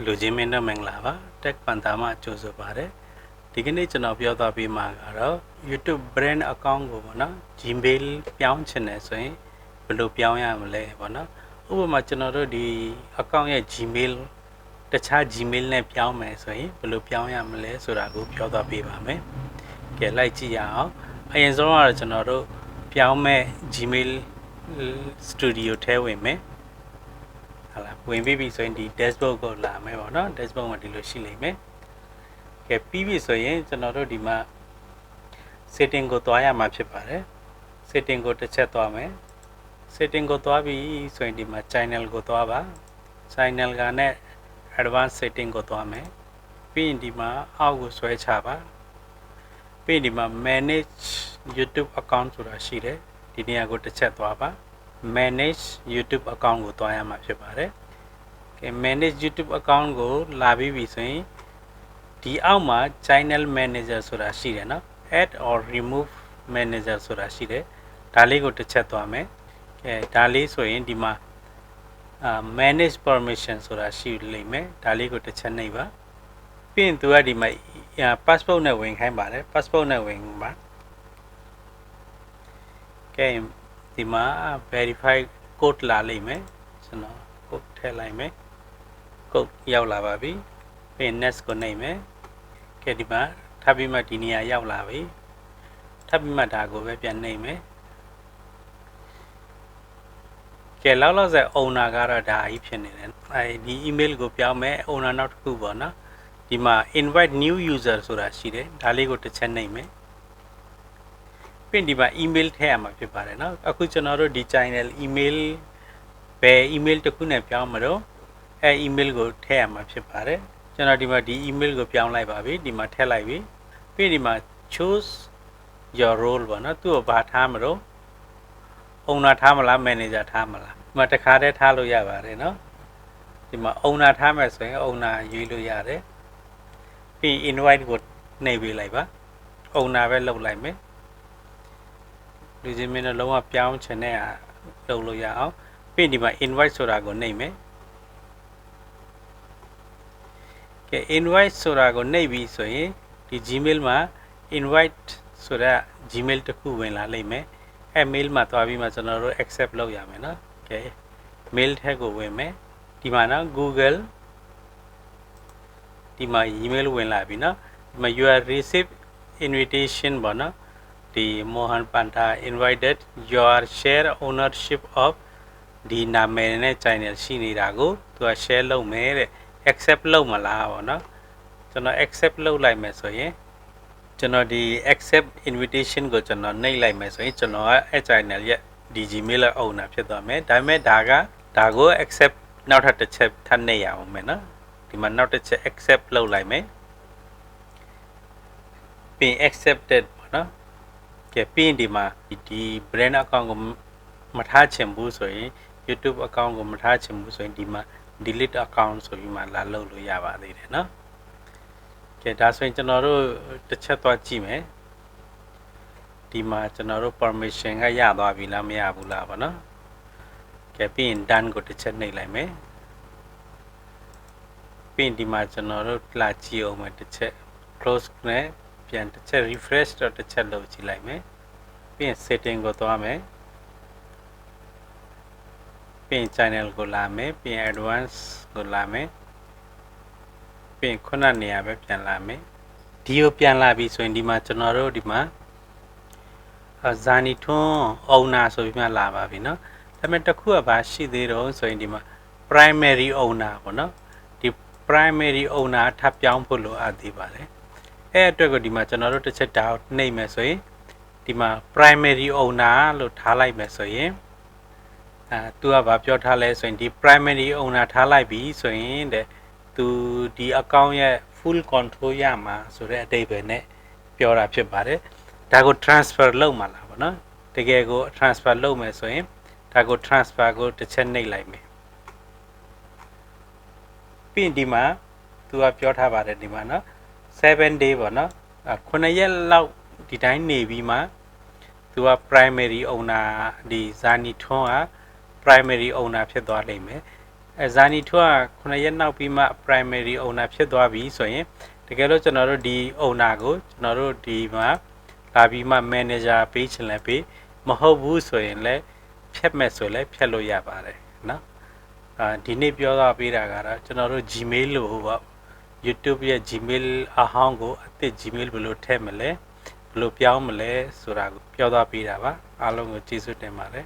လူချင်းမင်းတို့မင်္ဂလာပါ Tech Pantha မှာကြိုဆိုပါရစေဒီကနေ့ကျွန်တော်ပြောသွားပေးမှာကတော့ YouTube brand account ကိုပေါ့နော် Gmail ပြောင်းချင်တယ်ဆိုရင်ဘယ်လိုပြောင်းရမလဲပေါ့နော်ဥပမာကျွန်တော်တို့ဒီ account ရဲ့ Gmail တခြား Gmail နဲ့ပြောင်းမယ်ဆိုရင်ဘယ်လိုပြောင်းရမလဲဆိုတာကိုပြောသွားပေးပါမယ်ကဲလိုက်ကြည့်ရအောင်အရင်ဆုံးကတော့ကျွန်တော်တို့ပြောင်းမဲ့ Gmail Studio ထဲဝင်မယ်ဝင်ပြီးပြီဆိုရင်ဒီ dashboard ကိုလာမယ်ပေါ့နော် dashboard မှာဒီလိုရှိလိမ့်မယ်ကဲပြီးပြီဆိုရင်ကျွန်တော်တို့ဒီမှာ setting ကိုသွားရမှာဖြစ်ပါတယ် setting ကိုတစ်ချက်သွားမယ် setting ကိုသွားပြီးဆိုရင်ဒီမှာ channel ကိုသွားပါ channel ကနဲ့ advanced setting ကိုသွားမယ်ပြီးရင်ဒီမှာအောက်ကိုဆွဲချပါပြီးရင်ဒီမှာ manage YouTube account ဆိုတာရှိတယ်ဒီနေရာကိုတစ်ချက်သွားပါ manage YouTube account ကိုသွားရမှာဖြစ်ပါတယ်ကဲ manage YouTube account ကိုလာပြီးပြီဆိုရင်ဒီအောက်မှာ channel manager ဆိုတာရှိတယ်နော် add or remove manager ဆိုတာရှိတယ်ဒါလေးကိုတစ်ချက်သွားမယ်ကဲဒါလေးဆိုရင်ဒီမှာmanage permission ဆိုတာရှိလိမ့်မယ်ဒါလေးကိုတစ်ချက်နှိပ်ပါပြီးရင်သူကဒီမှာ passport နဲ့ဝင်ခိုင်းပါတယ် passport နဲ့ဝင်ပါကဲဒီမှာ verify code လာလိမ့်မယ်ကျွန်တော် code ထည့်လိုက်မယ် code ရောက်လာပါပြီပြီးရင် next ကိုနှိပ်မယ်ကဲဒီမှာထပ်ပြီးမှဒီနေရာရောက်လာပြီထပ်ပြီးမှဒါကိုပဲပြန်နှိပ်မယ်ကဲလောက်ဆက် owner ကတော့ဒါကြီးဖြစ်နေတယ်အဲဒီ email ကိုပြောင်းမယ် owner နောက်တစ်ခုပေါ့နော်ဒီမှာ invite new user ဆိုတာရှိတယ်ဒါလေးကိုတစ်ချက်နှိပ်မယ်ပြီးဒီမှာ email ထည့်ရမှာဖြစ်ပါတယ်နော်အခုကျွန်တော်တို့ဒီ channel email ဘယ် email တစ်ခုနဲ့ပြောင်းမလို့အဲ email ကိုထည့်ရမှာဖြစ်ပါတယ်ကျွန်တော်ဒီမှာဒီ email ကိုပြောင်းလိုက်ပါပြီဒီမှာထည့်လိုက်ပြီပြီးဒီမှာ choose your role ပေါ့နော်သူ့ကိုဘာထားမလို့ owner ထားမလား manager ထားမလားဒီမှာတစ်ခါတည်းထားလို့ရပါတယ်နော်ဒီမှာ owner ထားမယ်ဆိုရင် owner ရွေးလို့ရတယ်ပြီး invite ကိုနှိပ်ပေးလိုက်ပါ owner ပဲလုပ်လိုက်မယ်လူချင်းမင်းတို့လုံးဝပြောင်းချင်တဲ့ဟာလုပ်လို့ရအောင်ပြီးဒီမှာ invite ဆိုတာကိုနှိပ်မယ်ကဲ invite ဆိုတာကိုနှိပ်ပြီးဆိုရင်ဒီ Gmail မှာ invite ဆိုတဲ့ Gmail တစ်ခုဝင်လာလိမ့်မယ်အဲ mail မှာသွားပြီးမှကျွန်တော်တို့ accept လုပ်ရမယ်နော်ကဲ mail ထဲကိုဝင်မယ်ဒီမှာနော် Google ဒီမှာ email ဝင်လာပြီနော်ဒီမှာ you are received invitation ပေါ့နော်ဒီ Mohan Pantha invited your share ownership of ဒီနာမည်နဲ့ channel ရှိနေတာကိုသူက share လုပ်မယ်တဲ့ accept လုပ်မလားပေါ့နော်ကျွန်တော် accept လုပ်လိုက်မယ်ဆိုရင်ကျွန်တော်ဒီ accept invitation ကိုကျွန်တော်နှိပ်လိုက်မယ်ဆိုရင်ကျွန်တော်ကအဲ channel ရဲ့ဒီ Gmail owner ဖြစ်သွားမယ်ဒါပေမဲ့ဒါကို accept နောက်ထပ်တစ်ချက်ထပ်နှိပ်ရအောင်မယ်နော်ဒီမှာနောက်တစ်ချက် accept လုပ်လိုက်မယ်ပြီး accepted ပေါ့နော်ကဲပြီးဒီမှာဒီ brand account ကိုမထားချင်ဘူးဆိုရင် YouTube account ကိုမထားချင်ဘူးဆိုရင်ဒီမှာ delete account ဆိုပြီးမှလာလုပ်လို့ရပါသေးတယ်နော်ကဲဒါဆိုရင်ကျွန်တော်တို့တစ်ချက်သွားကြည့်မယ်ဒီမှာကျွန်တော်တို့ permission ကရသွားပြီလားမရဘူးလားပေါ့နော်ကဲပြီးရင် done ကိုတစ်ချက်နှိပ်လိုက်မယ်ပြီးရင်ဒီမှာကျွန်တော်တို့လာကြည့်အောင်မယ်တစ်ချက် close နဲ့ပြန်တစ်ချက် refresh တော့တစ်ချက်လုပ်ကြည့်လိုက်မယ်ပြီးရင် setting ကိုသွားမယ်ပြီးရင် channel ကိုလာမယ်ပြီးရင် advanced ကိုလာမယ်ပြီးရင်ခုနနေရာပဲပြန်လာမယ်ဒီကိုပြန်လာပြီဆိုရင်ဒီမှာကျွန်တော်တို့ဒီမှာဇာနီထွန်း owner ဆိုပြီးမှလာပါပြီเนาะဒါပေမဲ့တစ်ခုကဘာရှိသေးတော့ဆိုရင်ဒီမှာ primary owner ပေါ့เนาะဒီ primary owner ထပ်ပြောင်းဖို့လိုအပ်သေးပါတယ်အဲ့အတွက်ကိုဒီမှာကျွန်တော်တို့တစ်ချက်ဒါနှိပ်မယ်ဆိုရင်ဒီမှာ primary owner လို့ထားလိုက်မယ်ဆိုရင်သူကဘာပြောထားလဲဆိုရင်ဒီ primary owner ထားလိုက်ပြီဆိုရင်တဲ့သူဒီ account ရဲ့ full control ရမှာဆိုတဲ့အဓိပ္ပာယ်နဲ့ပြောတာဖြစ်ပါတယ်ဒါကို transfer လုပ်မှာလားပေါ့နော်တကယ်ကို transfer လုပ်မယ်ဆိုရင်ဒါကို transfer ကိုတစ်ချက်နှိပ်လိုက်မယ်ပြီးရင်ဒီမှာသူကပြောထားပါတယ်ဒီမှာနော်7 day ပေါ့နော်9ရက်လောက်ဒီတိုင်းနေပြီးမှသူက primary owner ဒီဇာနီထွန်းက primary owner ဖြစ်သွားလိမ့်မယ် ဇာနီထွား9ရက်နောက်ပြီးမှ primary owner ဖြစ်သွားပြီဆိုရင်တကယ်လို့ကျွန်တော်တို့ဒီ owner ကိုကျွန်တော်တို့ဒီမှာလာပြီးမှ manager ပေးချင်လဲပေးမဟုတ်ဘူးဆိုရင်လည်းဖြတ်မဲ့ဆိုလဲဖြတ်လို့ရပါတယ်เนาะဒီနေ့ပြောသွားပေးတာကတော့ကျွန်တော်တို့ Gmail လို့ပေါ့ YouTube ရဲ့ Gmail အဟောင်းကိုအသစ် Gmail ဘယ်လိုထည့်မလဲဘယ်လိုပြောင်းမလဲဆိုတာကိုပြောသွားပေးတာပါအားလုံးကိုကျေးဇူးတင်ပါတယ်